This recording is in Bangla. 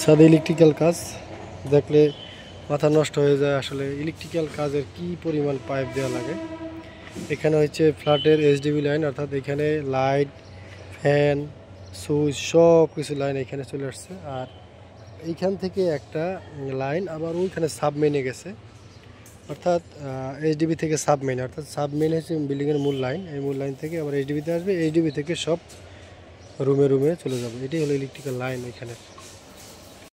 সাদা ইলেকট্রিক্যাল কাজ দেখলে মাথা নষ্ট হয়ে যায়। আসলে ইলেকট্রিক্যাল কাজের কি পরিমাণ পাইপ দেওয়া লাগে। এখানে হচ্ছে ফ্ল্যাটের এইচডিবি লাইন, অর্থাৎ এখানে লাইট, ফ্যান, সুইচ সব কিছু লাইন এখানে চলে আসছে। আর এইখান থেকে একটা লাইন আবার ওইখানে সাবমেইনে গেছে, অর্থাৎ এইচডিবি থেকে সাবমেইন, অর্থাৎ সাবমেইন হচ্ছে বিল্ডিংয়ের মূল লাইন। এই মূল লাইন থেকে আবার এইচডিবিতে আসবে, এইচডিবি থেকে সব রুমে রুমে চলে যাবে। এটাই হলো ইলেকট্রিক্যাল লাইন এখানে।